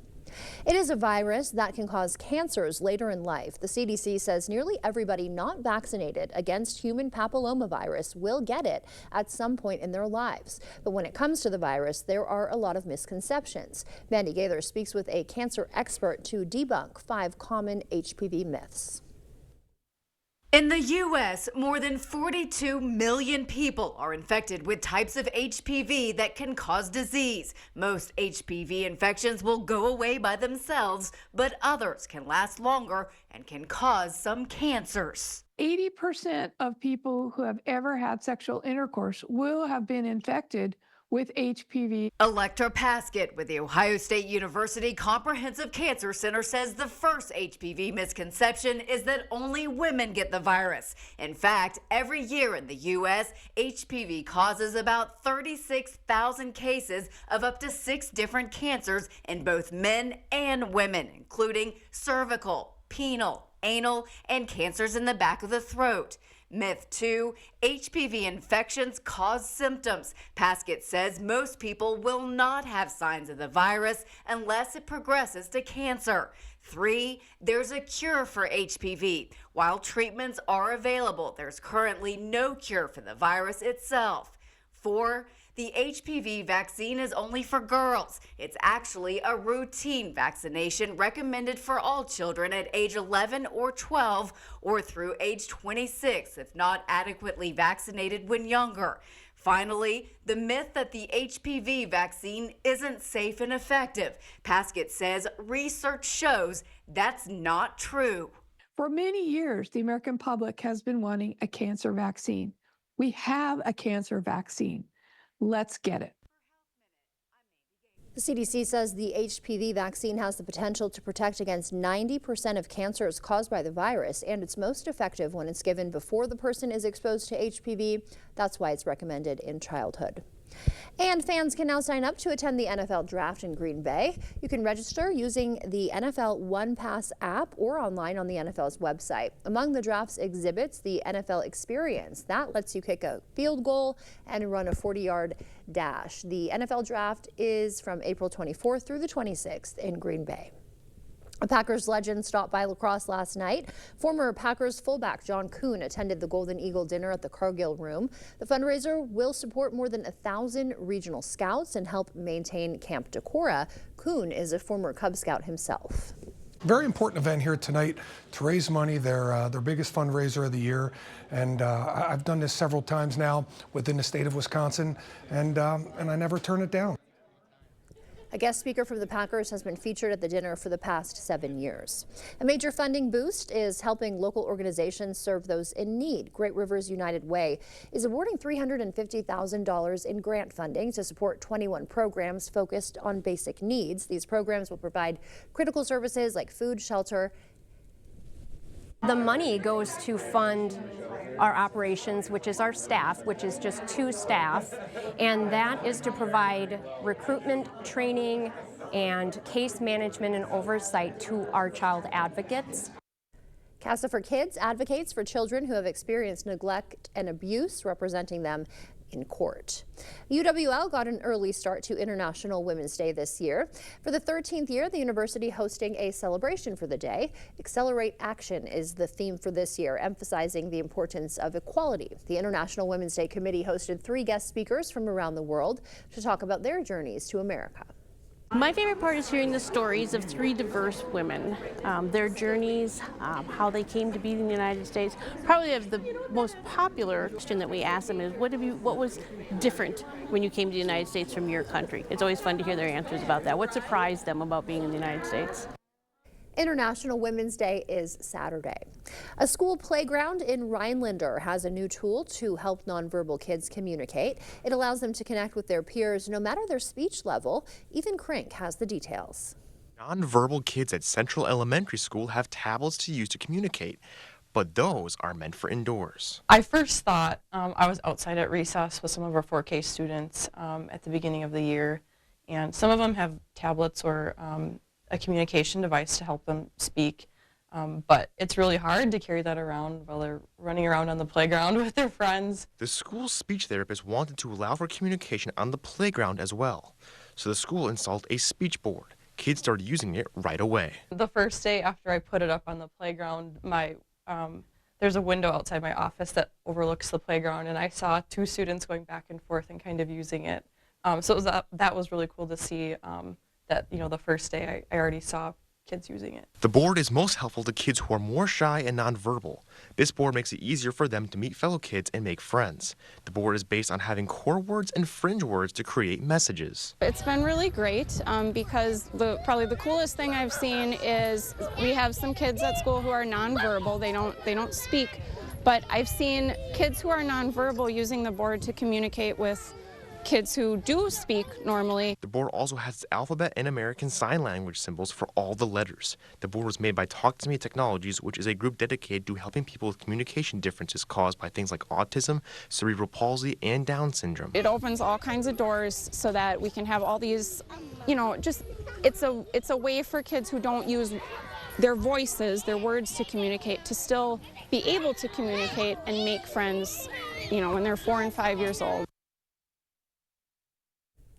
It is a virus that can cause cancers later in life. The CDC says nearly everybody not vaccinated against human papillomavirus will get it at some point in their lives. But when it comes to the virus, there are a lot of misconceptions. Mandy Gaither speaks with a cancer expert to debunk 5 common HPV myths. In the U.S., more than 42 million people are infected with types of HPV that can cause disease. Most HPV infections will go away by themselves, but others can last longer and can cause some cancers. 80% of people who have ever had sexual intercourse will have been infected with HPV. Electra Paskett with the Ohio State University Comprehensive Cancer Center says the first HPV misconception is that only women get the virus. In fact, every year in the U.S., HPV causes about 36,000 cases of up to 6 different cancers in both men and women, including cervical, penile, anal, and cancers in the back of the throat. Myth 2, HPV infections cause symptoms. Paskett says most people will not have signs of the virus unless it progresses to cancer. 3, there's a cure for HPV. While treatments are available, there's currently no cure for the virus itself. 4, the HPV vaccine is only for girls. It's actually a routine vaccination recommended for all children at age 11 or 12 or through age 26 if not adequately vaccinated when younger. Finally, the myth that the HPV vaccine isn't safe and effective. Paskett says research shows that's not true. For many years, the American public has been wanting a cancer vaccine. We have a cancer vaccine. Let's get it. The CDC says the HPV vaccine has the potential to protect against 90% of cancers caused by the virus, and it's most effective when it's given before the person is exposed to HPV. That's why it's recommended in childhood. And fans can now sign up to attend the NFL Draft in Green Bay. You can register using the NFL One Pass app or online on the NFL's website. Among the draft's exhibits, the NFL Experience. That lets you kick a field goal and run a 40-yard dash. The NFL Draft is from April 24th through the 26th in Green Bay. A Packers legend stopped by lacrosse last night. Former Packers fullback John Kuhn attended the Golden Eagle dinner at the Cargill Room. The fundraiser will support more than 1,000 regional scouts and help maintain Camp Decorah. Kuhn is a former Cub Scout himself. Very important event here tonight to raise money, their biggest fundraiser of the year. And I've done this several times now within the state of Wisconsin, and I never turn it down. A guest speaker from the Packers has been featured at the dinner for the past 7 years. A major funding boost is helping local organizations serve those in need. Great Rivers United Way is awarding $350,000 in grant funding to support 21 programs focused on basic needs. These programs will provide critical services like food, shelter. The money goes to fund our operations, which is our staff, which is just 2 staff, and that is to provide recruitment, training, and case management and oversight to our child advocates. CASA for Kids advocates for children who have experienced neglect and abuse, representing them in court. UWL got an early start to International Women's Day this year. For the 13th year, the university hosting a celebration for the day. Accelerate Action is the theme for this year, emphasizing the importance of equality. The International Women's Day Committee hosted 3 guest speakers from around the world to talk about their journeys to America. My favorite part is hearing the stories of 3 diverse women, their journeys, how they came to be in the United States. Probably the most popular question that we ask them is, what was different when you came to the United States from your country? It's always fun to hear their answers about that. What surprised them about being in the United States? International Women's Day is Saturday. A school playground in Rhinelander has a new tool to help nonverbal kids communicate. It allows them to connect with their peers no matter their speech level. Ethan Krink has the details. Nonverbal kids at Central Elementary School have tablets to use to communicate, but those are meant for indoors. I first thought I was outside at recess with some of our 4K students at the beginning of the year, and some of them have tablets or a communication device to help them speak, but it's really hard to carry that around while they're running around on the playground with their friends. The school's speech therapist wanted to allow for communication on the playground as well, so the school installed a speech board. Kids started using it right away. The first day after I put it up on the playground, there's a window outside my office that overlooks the playground, and I saw 2 students going back and forth and kind of using it. So that was really cool to see. That, the first day I already saw kids using it. The board is most helpful to kids who are more shy and nonverbal. This board makes it easier for them to meet fellow kids and make friends. The board is based on having core words and fringe words to create messages. It's been really great because probably the coolest thing I've seen is we have some kids at school who are nonverbal. They don't speak, but I've seen kids who are nonverbal using the board to communicate with kids who do speak normally. The board also has alphabet and American Sign Language symbols for all the letters. The board was made by Talk to Me Technologies, which is a group dedicated to helping people with communication differences caused by things like autism, cerebral palsy, and Down syndrome. It opens all kinds of doors so that we can have all these, it's a way for kids who don't use their voices, their words to communicate, to still be able to communicate and make friends, when they're 4 and 5 years old.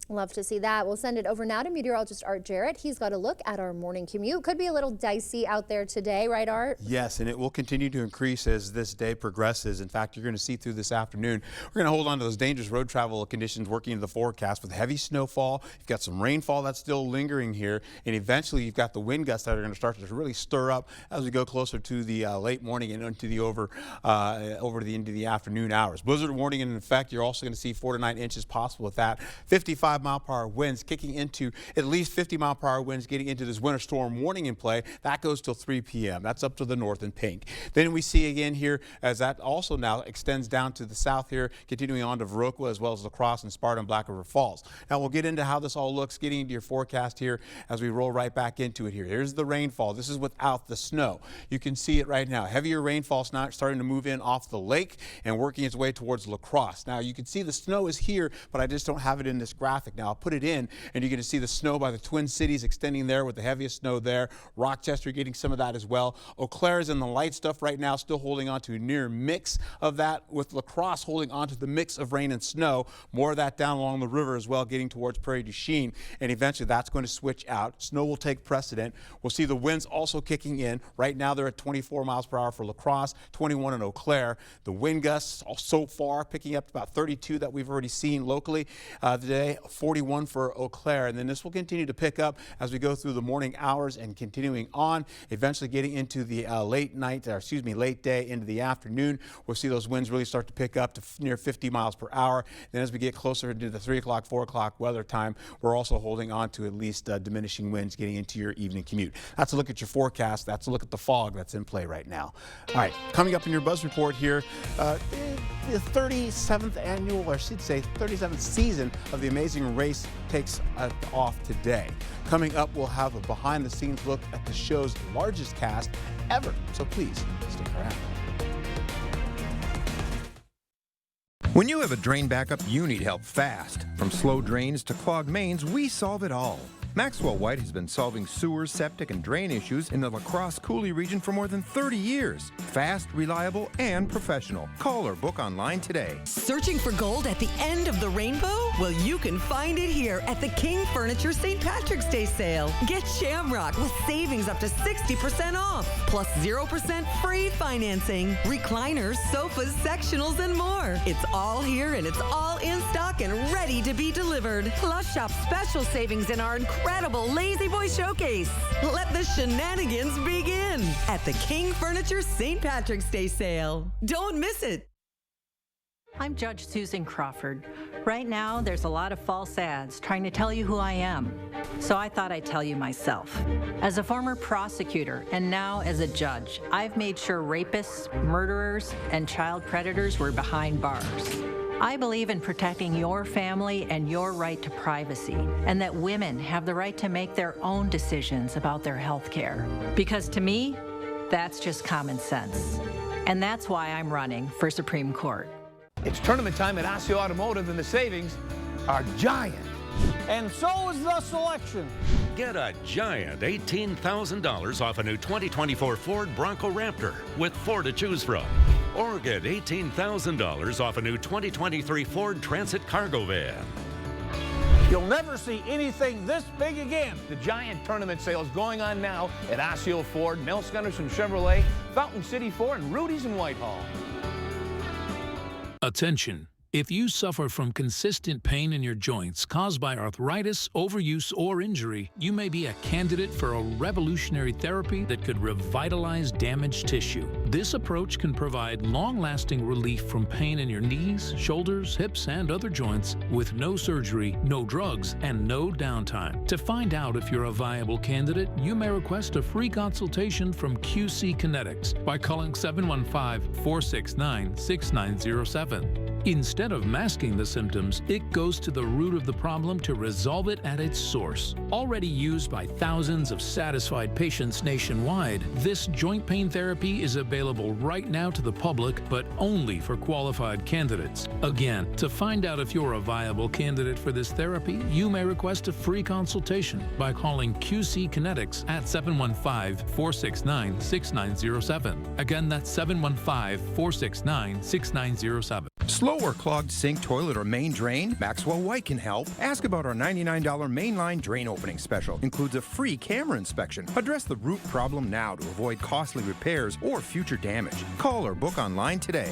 Love to see that. We'll send it over now to meteorologist Art Jarrett. He's got a look at our morning commute. Could be a little dicey out there today, right, Art? Yes, and it will continue to increase as this day progresses. In fact, you're going to see through this afternoon, we're going to hold on to those dangerous road travel conditions working into the forecast with heavy snowfall. You've got some rainfall that's still lingering here, and eventually you've got the wind gusts that are going to start to really stir up as we go closer to the late morning and into the over the into the afternoon hours. Blizzard warning in effect. You're also going to see 4 to 9 inches possible with that. 55 45-mile-per-hour winds kicking into at least 50-mile-per-hour winds getting into this winter storm warning in play. That goes till 3 p.m. That's up to the north in pink. Then we see again here as that also now extends down to the south here, continuing on to Viroqua as well as La Crosse and Sparta and Black River Falls. Now we'll get into how this all looks getting into your forecast here as we roll right back into it here. Here's the rainfall. This is without the snow. You can see it right now. Heavier rainfall starting to move in off the lake and working its way towards La Crosse. Now you can see the snow is here, but I just don't have it in this graphic. Now I'll put it in and you're going to see the snow by the Twin Cities extending there with the heaviest snow there. Rochester getting some of that as well. Eau Claire is in the light stuff right now, still holding on to a near mix of that, with La Crosse holding on to the mix of rain and snow. More of that down along the river as well, getting towards Prairie du Chien, and eventually that's going to switch out. Snow will take precedent. We'll see the winds also kicking in. Right now they're at 24 miles per hour for La Crosse, 21 in Eau Claire. The wind gusts so far picking up to about 32 that we've already seen locally today, 41 for Eau Claire, and then this will continue to pick up as we go through the morning hours and continuing on, eventually getting into the late day into the afternoon. We'll see those winds really start to pick up to near 50 miles per hour. Then as we get closer into the 3 o'clock, 4 o'clock weather time, we're also holding on to at least diminishing winds getting into your evening commute. That's a look at your forecast. That's a look at the fog that's in play right now. All right, coming up in your Buzz Report here, the 37th annual, or I should say 37th season of The Amazing Race takes off today. Coming up, we'll have a behind-the-scenes look at the show's largest cast ever. So please stick around. When you have a drain backup, you need help fast. From slow drains to clogged mains, we solve it all. Maxwell White has been solving sewer, septic, and drain issues in the La Crosse Coulee region for more than 30 years. Fast, reliable, and professional. Call or book online today. Searching for gold at the end of the rainbow? Well, you can find it here at the King Furniture St. Patrick's Day sale. Get Shamrock with savings up to 60% off, plus 0% free financing, recliners, sofas, sectionals, and more. It's all here and it's all in stock and ready to be delivered. Plus, shop special savings in our incredible Lazy Boy Showcase. Let the shenanigans begin at the King Furniture St. Patrick's Day sale. Don't miss it. I'm Judge Susan Crawford. Right now, there's a lot of false ads trying to tell you who I am. So I thought I'd tell you myself. As a former prosecutor and now as a judge, I've made sure rapists, murderers, and child predators were behind bars. I believe in protecting your family and your right to privacy, and that women have the right to make their own decisions about their health care. Because to me, that's just common sense. And that's why I'm running for Supreme Court. It's tournament time at Osseo Automotive, and the savings are giant. And so is the selection. Get a giant $18,000 off a new 2024 Ford Bronco Raptor with 4 to choose from. Or get $18,000 off a new 2023 Ford Transit Cargo Van. You'll never see anything this big again. The giant tournament sale is going on now at Osseo Ford, Nelson Gunderson Chevrolet, Fountain City Ford, and Rudy's in Whitehall. Attention. If you suffer from consistent pain in your joints caused by arthritis, overuse, or injury, you may be a candidate for a revolutionary therapy that could revitalize damaged tissue. This approach can provide long-lasting relief from pain in your knees, shoulders, hips, and other joints with no surgery, no drugs, and no downtime. To find out if you're a viable candidate, you may request a free consultation from QC Kinetics by calling 715-469-6907. Instead of masking the symptoms, it goes to the root of the problem to resolve it at its source. Already used by thousands of satisfied patients nationwide, this joint pain therapy is available right now to the public, but only for qualified candidates. Again, to find out if you're a viable candidate for this therapy, you may request a free consultation by calling QC Kinetics at 715-469-6907. Again, that's 715-469-6907. Slow or clogged sink, toilet, or main drain? Maxwell White can help. Ask about our $99 mainline drain opening special. Includes a free camera inspection. Address the root problem now to avoid costly repairs or future damage. Call or book online today.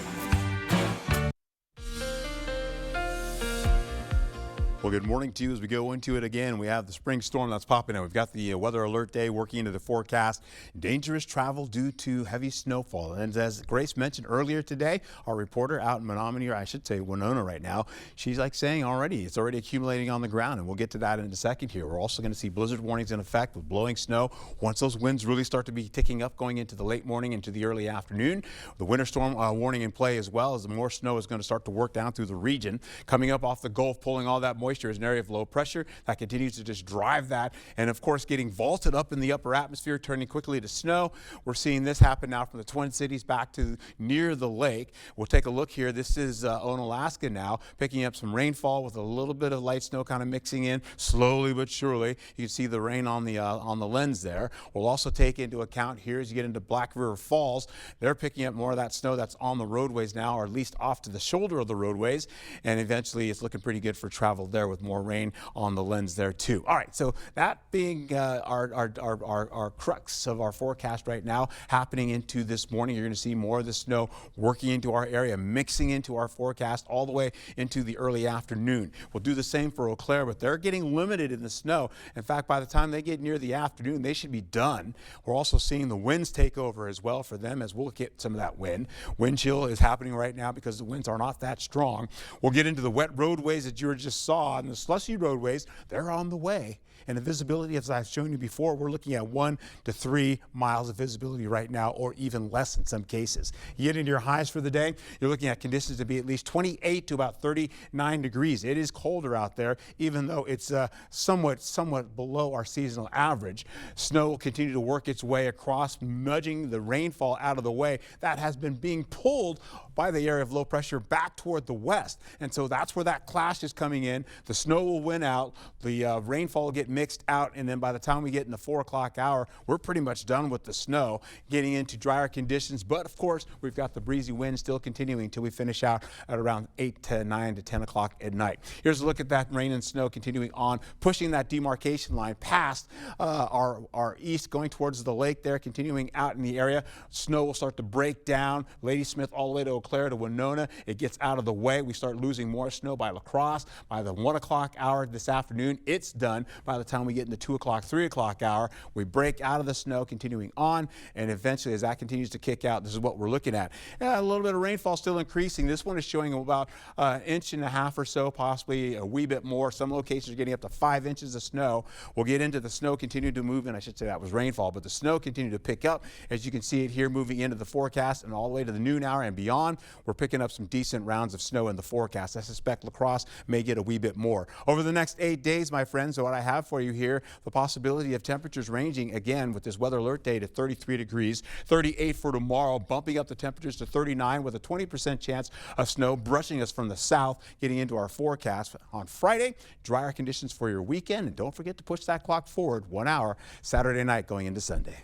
Well, good morning to you as we go into it again. We have the spring storm that's popping out. We've got the weather alert day working into the forecast. Dangerous travel due to heavy snowfall. And as Grace mentioned earlier today, our reporter out in Menominee, or I should say Winona right now, she's like saying it's already accumulating on the ground. And we'll get to that in a second here. We're also going to see blizzard warnings in effect with blowing snow. Once those winds really start to be ticking up going into the late morning into the early afternoon, the winter storm warning in play as well, as the more snow is going to start to work down through the region. Coming up off the Gulf, pulling all that moisture is an area of low pressure that continues to just drive that, and of course getting vaulted up in the upper atmosphere, turning quickly to snow. We're seeing this happen now from the Twin Cities back to near the lake. We'll take a look here. This is Onalaska now, picking up some rainfall with a little bit of light snow kind of mixing in slowly but surely. You can see the rain on the lens there. We'll also take into account here as you get into Black River Falls, they're picking up more of that snow that's on the roadways now, or at least off to the shoulder of the roadways, and eventually it's looking pretty good for travel there with more rain on the lens there too. All right, so that being our crux of our forecast right now, happening into this morning, you're going to see more of the snow working into our area, mixing into our forecast all the way into the early afternoon. We'll do the same for Eau Claire, but they're getting limited in the snow. In fact, by the time they get near the afternoon, they should be done. We're also seeing the winds take over as well for them, as we'll get some of that wind. Wind chill is happening right now because the winds are not that strong. We'll get into the wet roadways that you just saw, and the slushy roadways, they're on the way. And the visibility, as I've shown you before, we're looking at 1 to 3 miles of visibility right now, or even less in some cases. You get into your highs for the day, you're looking at conditions to be at least 28 to about 39 degrees. It is colder out there, even though it's somewhat below our seasonal average. Snow will continue to work its way across, nudging the rainfall out of the way. That has been being pulled by the area of low pressure back toward the west. And so that's where that clash is coming in. The snow will win out, the rainfall will get mixed out, and then by the time we get in the 4 o'clock hour, we're pretty much done with the snow, getting into drier conditions. But of course, we've got the breezy wind still continuing until we finish out at around 8 to 9 to 10 o'clock at night. Here's a look at that rain and snow continuing on, pushing that demarcation line past our east, going towards the lake there, continuing out in the area. Snow will start to break down, Ladysmith all the way to Eau Claire to Winona. It gets out of the way. We start losing more snow by La Crosse. By the 1 o'clock hour this afternoon, it's done. By the time we get in the 2 o'clock, 3 o'clock hour, we break out of the snow, continuing on, and eventually as that continues to kick out, this is what we're looking at. A little bit of rainfall still increasing. This one is showing about 1.5 inches or so, possibly a wee bit more. Some locations are getting up to 5 inches of snow. We'll get into the snow continue to move in. I should say that was rainfall, but the snow continued to pick up. As you can see it here, moving into the forecast and all the way to the noon hour and beyond, we're picking up some decent rounds of snow in the forecast. I suspect La Crosse may get a wee bit more. Over the next 8 days, my friends, so what I have for you here, the possibility of temperatures ranging again with this weather alert day to 33 degrees, 38 for tomorrow, bumping up the temperatures to 39 with a 20% chance of snow brushing us from the south, getting into our forecast. On Friday, drier conditions for your weekend, and don't forget to push that clock forward 1 hour Saturday night going into Sunday.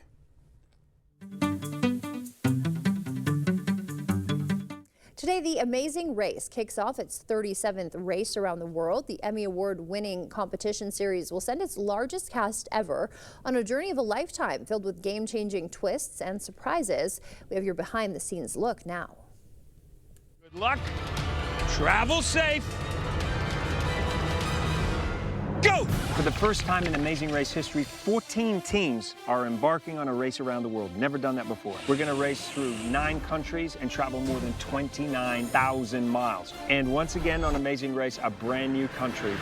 Today, The Amazing Race kicks off its 37th race around the world. The Emmy Award-winning competition series will send its largest cast ever on a journey of a lifetime filled with game-changing twists and surprises. We have your behind-the-scenes look now. Good luck. Travel safe. Go! For the first time in Amazing Race history, 14 teams are embarking on a race around the world. Never done that before. We're going to race through 9 countries and travel more than 29,000 miles. And once again on Amazing Race, a brand new country,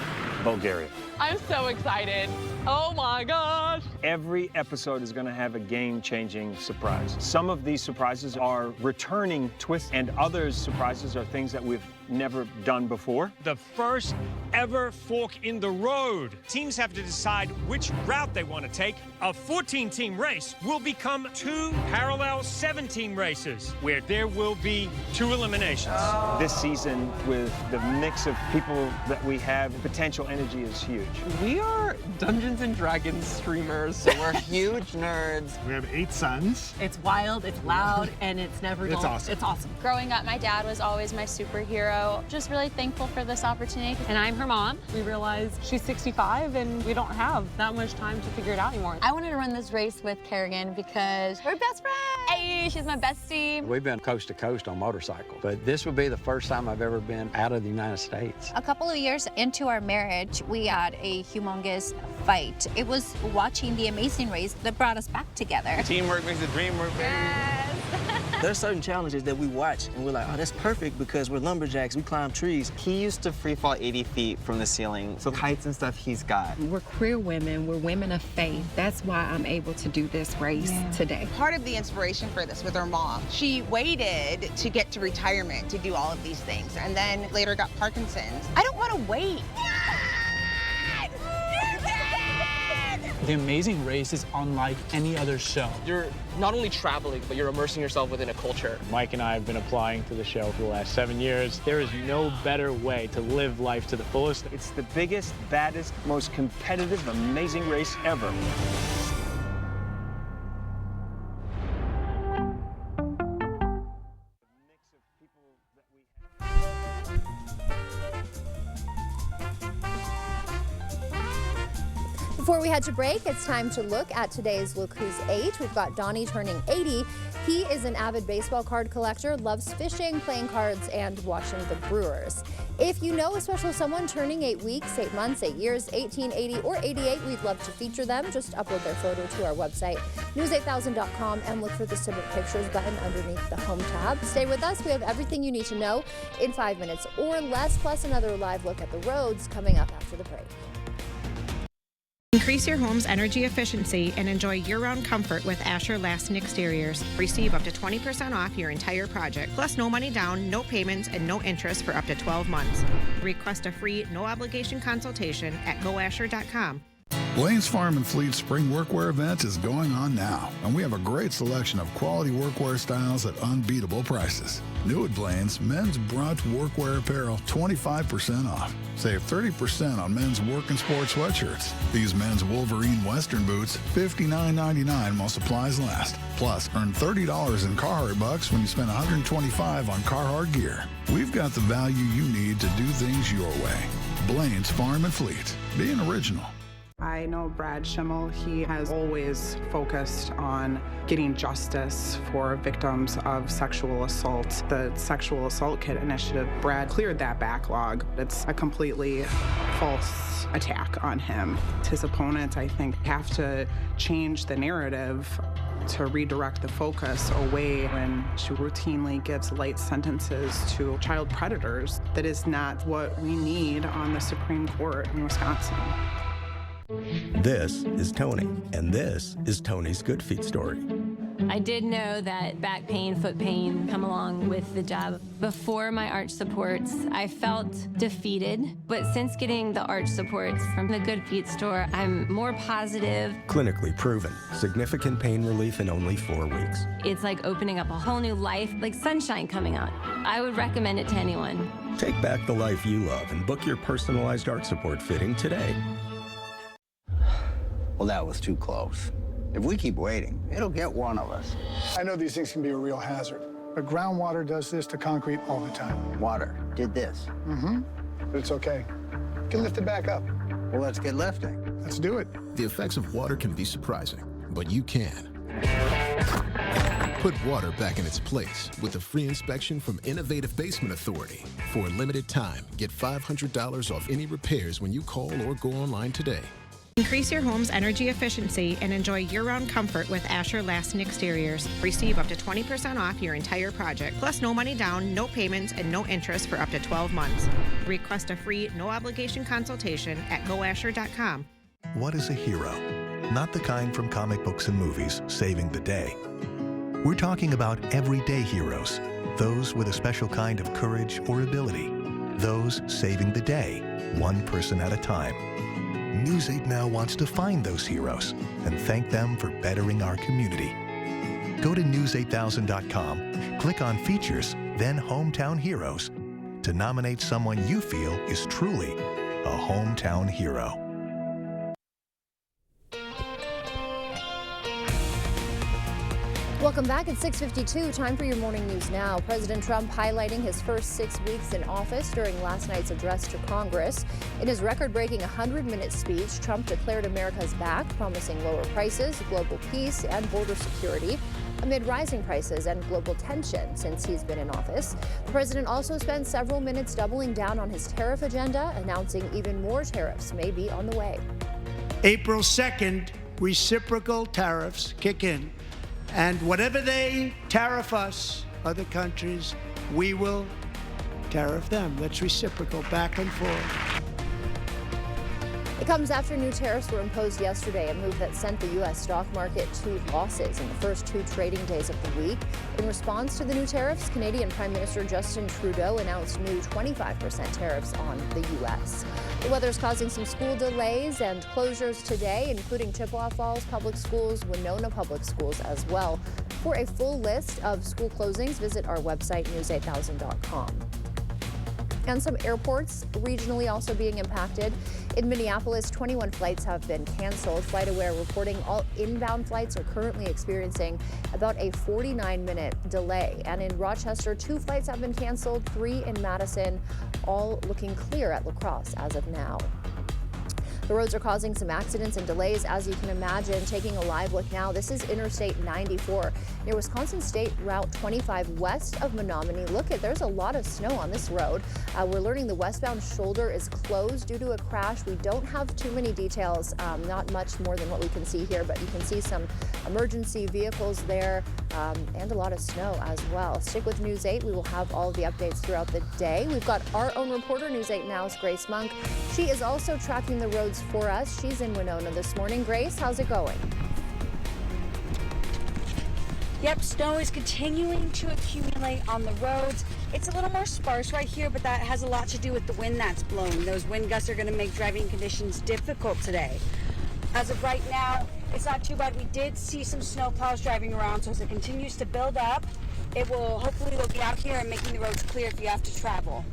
Bulgaria. I'm so excited. Oh my gosh. Every episode is going to have a game-changing surprise. Some of these surprises are returning twists, and others surprises are things that we've never done before. The first ever fork in the road. Teams have to decide which route they want to take. A 14-team race will become 2 parallel 7-team races where there will be 2 eliminations. This season, with the mix of people that we have, potential energy is huge. We are Dungeons Dungeons and Dragons streamers, so we're huge nerds. We have 8 sons. It's wild, it's loud, and it's never dull. It's awesome. It's awesome. Growing up, my dad was always my superhero. Just really thankful for this opportunity. And I'm her mom. We realized she's 65 and we don't have that much time to figure it out anymore. I wanted to run this race with Kerrigan because we're best friends. Hey, she's my bestie. We've been coast to coast on motorcycle, but this would be the first time I've ever been out of the United States. A couple of years into our marriage, we had a humongous fight. It was watching the Amazing Race that brought us back together. Teamwork makes the dream work, baby. There's certain challenges that we watch and we're like, oh, that's perfect because we're lumberjacks, we climb trees. He used to free fall 80 feet from the ceiling, so heights and stuff he's got. We're queer women, we're women of faith. That's why I'm able to do this race today. Part of the inspiration for this was her mom. She waited to get to retirement to do all of these things and then later got Parkinson's. I don't want to wait. The Amazing Race is unlike any other show. You're not only traveling, but you're immersing yourself within a culture. Mike and I have been applying to the show for the last 7 years. There is no better way to live life to the fullest. It's the biggest, baddest, most competitive, amazing race ever. Before we head to break, it's time to look at today's Look Who's 8. We've got Donnie turning 80. He is an avid baseball card collector, loves fishing, playing cards, and watching the Brewers. If you know a special someone turning 8 weeks, 8 months, 8 years, 18, 80, or 88, we'd love to feature them. Just upload their photo to our website, news8000.com, and look for the Submit Pictures button underneath the Home tab. Stay with us. We have everything you need to know in 5 minutes or less, plus another live look at the roads coming up after the break. Increase your home's energy efficiency and enjoy year-round comfort with Asher Lasting Exteriors. Receive up to 20% off your entire project, plus no money down, no payments, and no interest for up to 12 months. Request a free, no-obligation consultation at goasher.com. Blaine's Farm and Fleet Spring Workwear event is going on now, and we have a great selection of quality workwear styles at unbeatable prices. New at Blaine's, men's brunch workwear apparel 25% off. Save 30% on men's work and sport sweatshirts. These men's Wolverine Western boots, $59.99 while supplies last. Plus, earn $30 in Carhartt bucks when you spend $125 on Carhartt gear. We've got the value you need to do things your way. Blaine's Farm and Fleet. Being original. I know Brad Schimmel. He has always focused on getting justice for victims of sexual assault. The Sexual Assault Kit Initiative, Brad cleared that backlog. It's a completely false attack on him. His opponents, I think, have to change the narrative to redirect the focus away when she routinely gives light sentences to child predators. That is not what we need on the Supreme Court in Wisconsin. This is Tony, and this is Tony's Good Feet story. I did know that back pain, foot pain come along with the job. Before my arch supports, I felt defeated, but since getting the arch supports from the Good Feet store, I'm more positive. Clinically proven, significant pain relief in only 4 weeks. It's like opening up a whole new life, like sunshine coming out. I would recommend it to anyone. Take back the life you love and book your personalized arch support fitting today. Well, that was too close. If we keep waiting, it'll get one of us. I know these things can be a real hazard, but groundwater does this to concrete all the time. Water did this. Mm-hmm. But it's okay. You can lift it back up. Well, let's get lifting. Let's do it. The effects of water can be surprising, but you can. Put water back in its place with a free inspection from Innovative Basement Authority. For a limited time, get $500 off any repairs when you call or go online today. Increase your home's energy efficiency and enjoy year-round comfort with Asher Lasting Exteriors. Receive up to 20% off your entire project, plus no money down, no payments, and no interest for up to 12 months. Request a free, no-obligation consultation at goasher.com. What is a hero? Not the kind from comic books and movies, saving the day. We're talking about everyday heroes, those with a special kind of courage or ability, those saving the day, one person at a time. News 8 Now wants to find those heroes and thank them for bettering our community. Go to news8000.com, click on Features, then Hometown Heroes to nominate someone you feel is truly a hometown hero. Welcome back at 6:52. Time for your morning news now. President Trump highlighting his first 6 weeks in office during last night's address to Congress. In his record-breaking 100-minute speech, Trump declared America's back, promising lower prices, global peace, and border security amid rising prices and global tension since he's been in office. The president also spent several minutes doubling down on his tariff agenda, announcing even more tariffs may be on the way. April 2nd, reciprocal tariffs kick in. And whatever they tariff us, other countries, we will tariff them. That's reciprocal, back and forth. It comes after new tariffs were imposed yesterday, a move that sent the U.S. stock market to losses in the first 2 trading days of the week. In response to the new tariffs, Canadian Prime Minister Justin Trudeau announced new 25% tariffs on the U.S. The weather's causing some school delays and closures today, including Chippewa Falls Public Schools, Winona Public Schools as well. For a full list of school closings, visit our website, news8000.com. And some airports regionally also being impacted. In Minneapolis, 21 flights have been canceled. FlightAware reporting all inbound flights are currently experiencing about a 49-minute delay. And in Rochester, 2 flights have been canceled, 3 in Madison, all looking clear at La Crosse as of now. The roads are causing some accidents and delays, as you can imagine. Taking a live look now, this is Interstate 94 near Wisconsin State Route 25 west of Menominee. There's a lot of snow on this road. We're learning the westbound shoulder is closed due to a crash. We don't have too many details, not much more than what we can see here, but you can see some emergency vehicles there and a lot of snow as well. Stick with News 8. We will have all of the updates throughout the day. We've got our own reporter, News 8 Now's Grace Monk. She is also tracking the roads for us. She's in Winona this morning. Grace, how's it going? Yep, snow is continuing to accumulate on the roads. It's a little more sparse right here, but that has a lot to do with the wind that's blowing. Those wind gusts are going to make driving conditions difficult today. As of right now, it's not too bad. We did see some snow plows driving around, so as it continues to build up, it will hopefully will be out here and making the roads clear if you have to travel.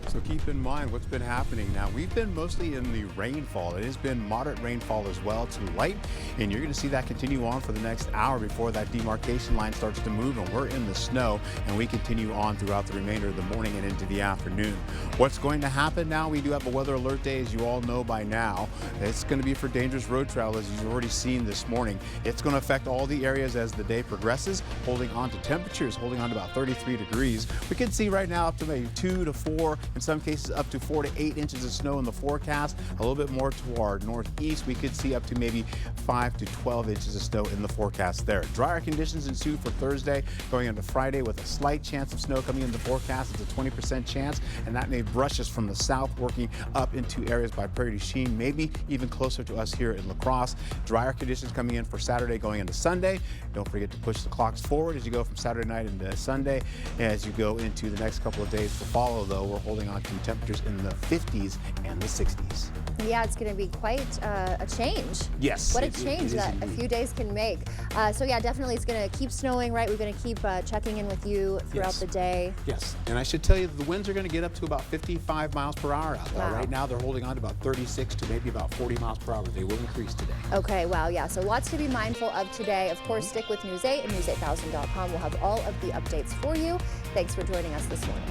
So keep in mind what's been happening now. We've been mostly in the rainfall. It has been moderate rainfall as well to light, and you're going to see that continue on for the next hour before that demarcation line starts to move, and we're in the snow, and we continue on throughout the remainder of the morning and into the afternoon. What's going to happen now? We do have a weather alert day, as you all know by now. It's going to be for dangerous road travel, as you've already seen this morning. It's going to affect all the areas as the day progresses, holding on to temperatures, holding on to about 33 degrees. We can see right now up to maybe 2 to 4, in some cases up to 4 to 8 inches of snow in the forecast. A little bit more to our northeast, we could see up to maybe 5 to 12 inches of snow in the forecast there. Drier conditions ensue for Thursday, going into Friday with a slight chance of snow coming in the forecast. It's a 20% chance, and that may brush us from the south, working up into areas by Prairie du Chien, maybe even closer to us here in La Crosse. Drier conditions coming in for Saturday going into Sunday. Don't forget to push the clocks forward as you go from Saturday night into Sunday. As you go into the next couple of days to follow, though, we're holding on to temperatures in the 50s and the 60s. Yeah, it's going to be quite a change. Yes. What a change that a few days can make. So yeah, definitely it's going to keep snowing, right? We're going to keep checking in with you throughout the day. Yes, and I should tell you the winds are going to get up to about 55 miles per hour out there. Wow. Right now they're holding on to about 36 to maybe about 40 miles per hour. They will increase today. Okay, wow, yeah, so lots to be mindful of today. Of course, stick with News 8 and news8000.com. We'll have all of the updates for you. Thanks for joining us this morning.